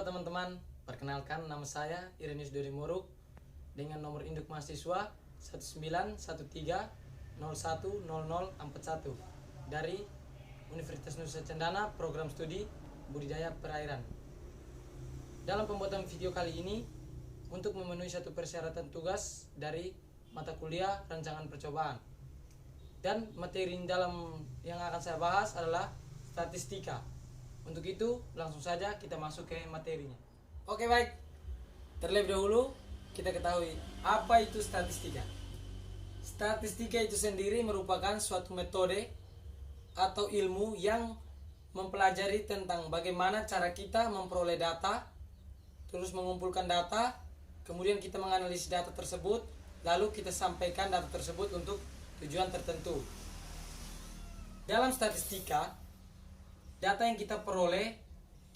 Halo teman-teman, perkenalkan nama saya Irenius Dori Moruk dengan nomor induk mahasiswa 1913010041 dari Universitas Nusa Cendana, program studi budidaya perairan. Dalam pembuatan video kali ini, untuk memenuhi satu persyaratan tugas dari mata kuliah rancangan percobaan, dan materi dalam yang akan saya bahas adalah statistika. Untuk itu, langsung saja kita masuk ke materinya. Oke, baik. Terlebih dahulu, kita ketahui apa itu statistika. Statistika itu sendiri merupakan suatu metode atau ilmu yang mempelajari tentang bagaimana cara kita memperoleh data, terus mengumpulkan data, kemudian kita menganalisis data tersebut, lalu kita sampaikan data tersebut untuk tujuan tertentu. Dalam statistika, data yang kita peroleh,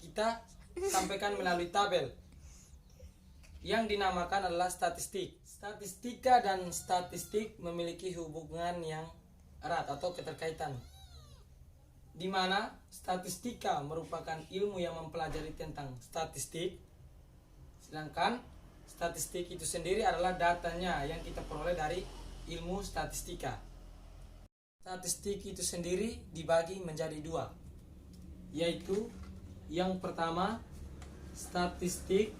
kita sampaikan melalui tabel yang dinamakan adalah statistik. Statistika dan statistik memiliki hubungan yang erat atau keterkaitan, di mana statistika merupakan ilmu yang mempelajari tentang statistik, sedangkan statistik itu sendiri adalah datanya yang kita peroleh dari ilmu statistika. Statistik itu sendiri dibagi menjadi dua, yaitu yang pertama statistik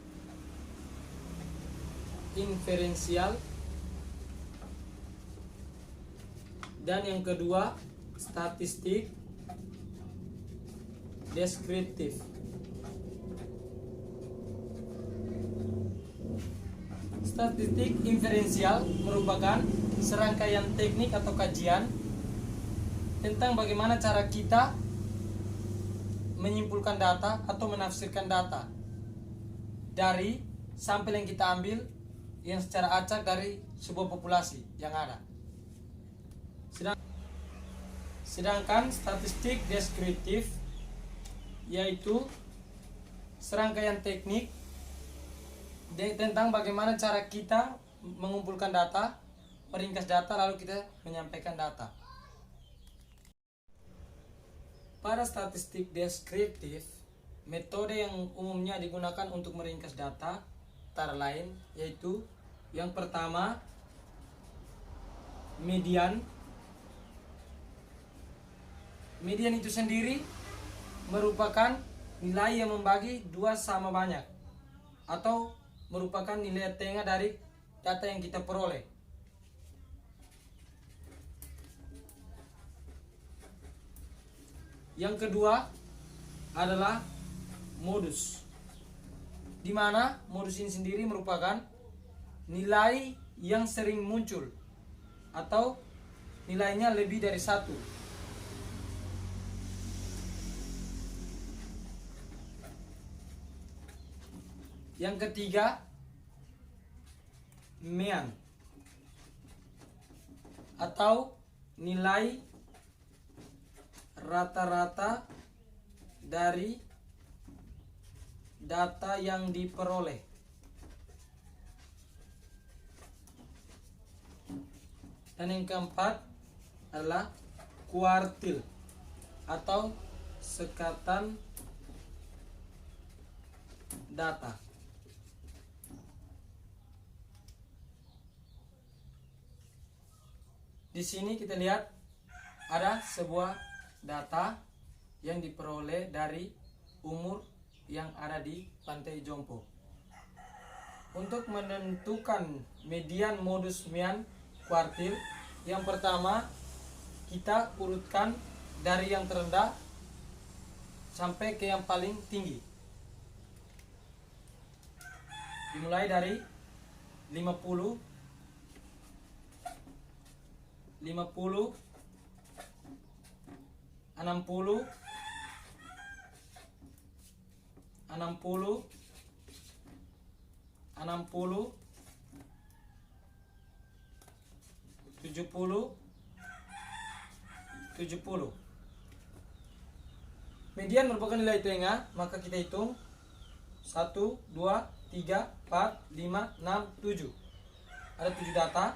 inferensial dan yang kedua statistik deskriptif. Statistik inferensial merupakan serangkaian teknik atau kajian tentang bagaimana cara kita menyimpulkan data atau menafsirkan data dari sampel yang kita ambil yang secara acak dari sebuah populasi yang ada. Sedangkan statistik deskriptif yaitu serangkaian teknik tentang bagaimana cara kita mengumpulkan data, meringkas data, lalu kita menyampaikan data. Pada statistik deskriptif, metode yang umumnya digunakan untuk meringkas data antara lain yaitu yang pertama median. Median itu sendiri merupakan nilai yang membagi dua sama banyak atau merupakan nilai tengah dari data yang kita peroleh. Yang kedua adalah modus, di mana modus ini sendiri merupakan nilai yang sering muncul atau nilainya lebih dari satu. Yang ketiga mean atau nilai rata-rata dari data yang diperoleh. Dan yang keempat adalah kuartil atau sekatan data. Di sini kita lihat ada sebuah data yang diperoleh dari umur yang ada di Pantai Jompo. Untuk menentukan median, modus, mean, kuartil, yang pertama kita urutkan dari yang terendah sampai ke yang paling tinggi. Dimulai dari 50, 60, 60, 70, 70. Median merupakan nilai tengah, maka kita hitung 1, 2, 3, 4, 5, 6, 7. Ada 7 data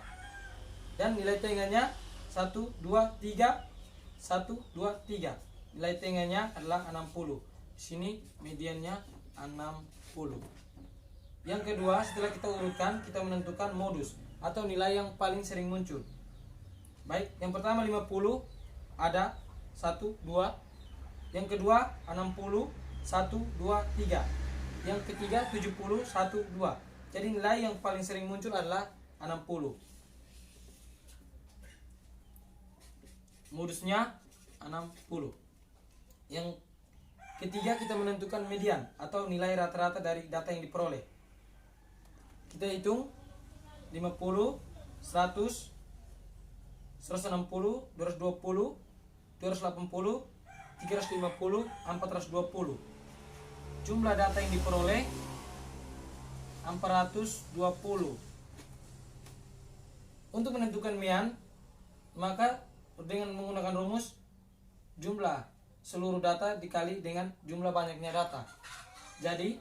dan nilai tengahnya 1, 2, 3, 1, 2, 3. Nilai tengahnya adalah 60. Di sini mediannya 60. Yang kedua, setelah kita urutkan, kita menentukan modus atau nilai yang paling sering muncul. Baik, yang pertama 50 ada 1, 2. Yang kedua 60, 1, 2, 3. Yang ketiga 70, 1, 2. Jadi nilai yang paling sering muncul adalah 60. Modusnya 60. Yang ketiga, kita menentukan median atau nilai rata-rata dari data yang diperoleh. Kita hitung 50, 100, 160, 220, 280, 350, 420. Jumlah data yang diperoleh 420. Untuk menentukan median, maka dengan menggunakan rumus jumlah seluruh data dikali dengan jumlah banyaknya data. Jadi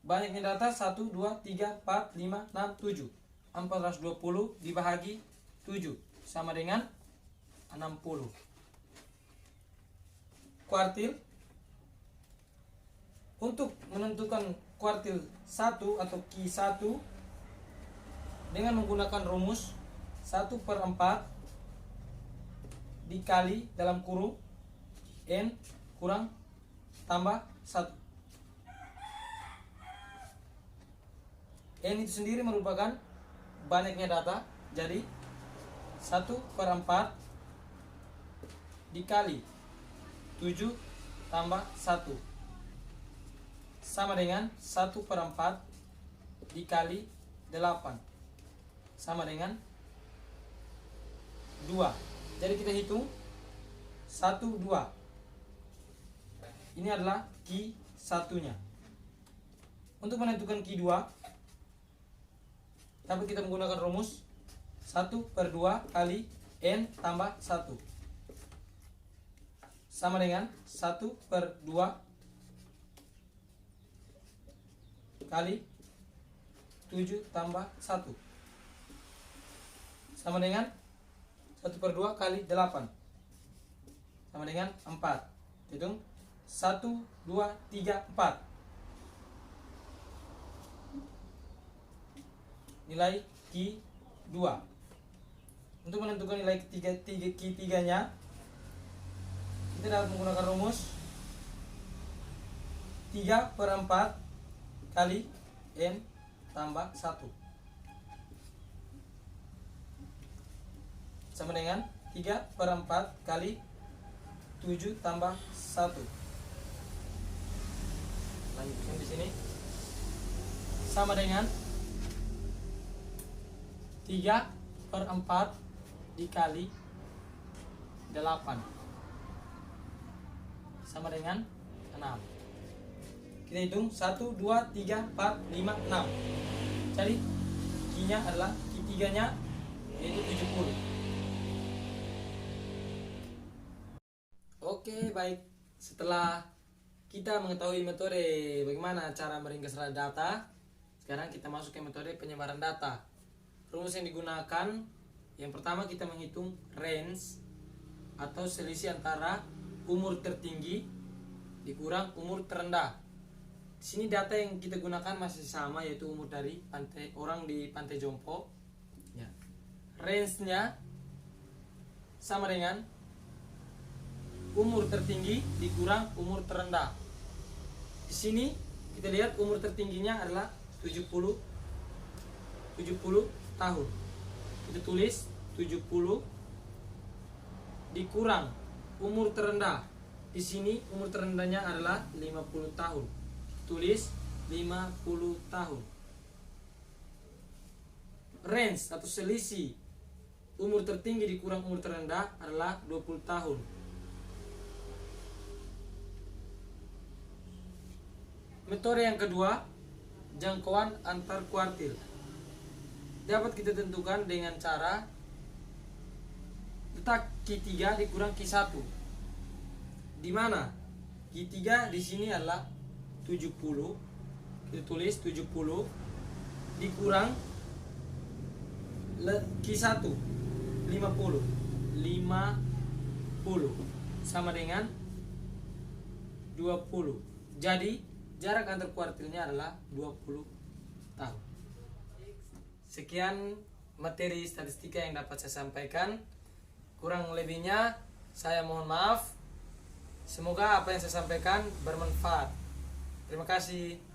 banyaknya data 1, 2, 3, 4, 5, 6, 7. 420 dibagi 7 sama dengan 60. Kuartil. Untuk menentukan kuartil 1 atau Q1 dengan menggunakan rumus 1/4 dikali dalam kurung N kurang tambah 1. N itu sendiri merupakan banyaknya data, jadi 1/4 dikali 7 tambah 1 sama dengan 1/4 dikali 8 sama dengan 2. Jadi kita hitung 1, 2. Ini adalah Q1 nya. Untuk menentukan Q2 dapat kita menggunakan rumus 1/2 kali N tambah 1 sama dengan 1/2 kali 7 tambah 1 sama dengan 1/2 kali 8 sama dengan 4. Hitung 1, 2, 3, 4. Nilai Q2. Untuk menentukan nilai Q3 nya, kita dapat menggunakan rumus 3/4 kali N tambah 1 sama dengan 3/4 kali 7 tambah 1. Lanjutkan di sini. Sama dengan 3/4 dikali 8 sama dengan 6. Kita hitung 1, 2, 3, 4, 5, 6. Jadi Q-nya adalah Q3 nya yaitu 70. Oke, baik. Setelah kita mengetahui metode bagaimana cara meringkas data, sekarang kita masuk ke metode penyebaran data. Rumus yang digunakan, yang pertama kita menghitung range atau selisih antara umur tertinggi dikurang umur terendah. Di sini data yang kita gunakan masih sama, yaitu umur dari orang di Pantai Jompo. Ya. Range-nya sama dengan umur tertinggi dikurang umur terendah. Di sini kita lihat umur tertingginya adalah 70 tahun. Kita tulis 70 dikurang umur terendah. Di sini umur terendahnya adalah 50 tahun. Tulis 50 tahun. Range atau selisih umur tertinggi dikurang umur terendah adalah 20 tahun. Metode yang kedua, jangkauan antar kuartil. Dapat kita tentukan dengan cara letak Q3 dikurang Q1. Di mana Q3 di sini adalah 70. Kita tulis 70 dikurang Q1 50 sama dengan 20. Jadi jarak antar kuartilnya adalah 20 tahun. Sekian materi statistika yang dapat saya sampaikan. Kurang lebihnya saya mohon maaf. Semoga apa yang saya sampaikan bermanfaat. Terima kasih.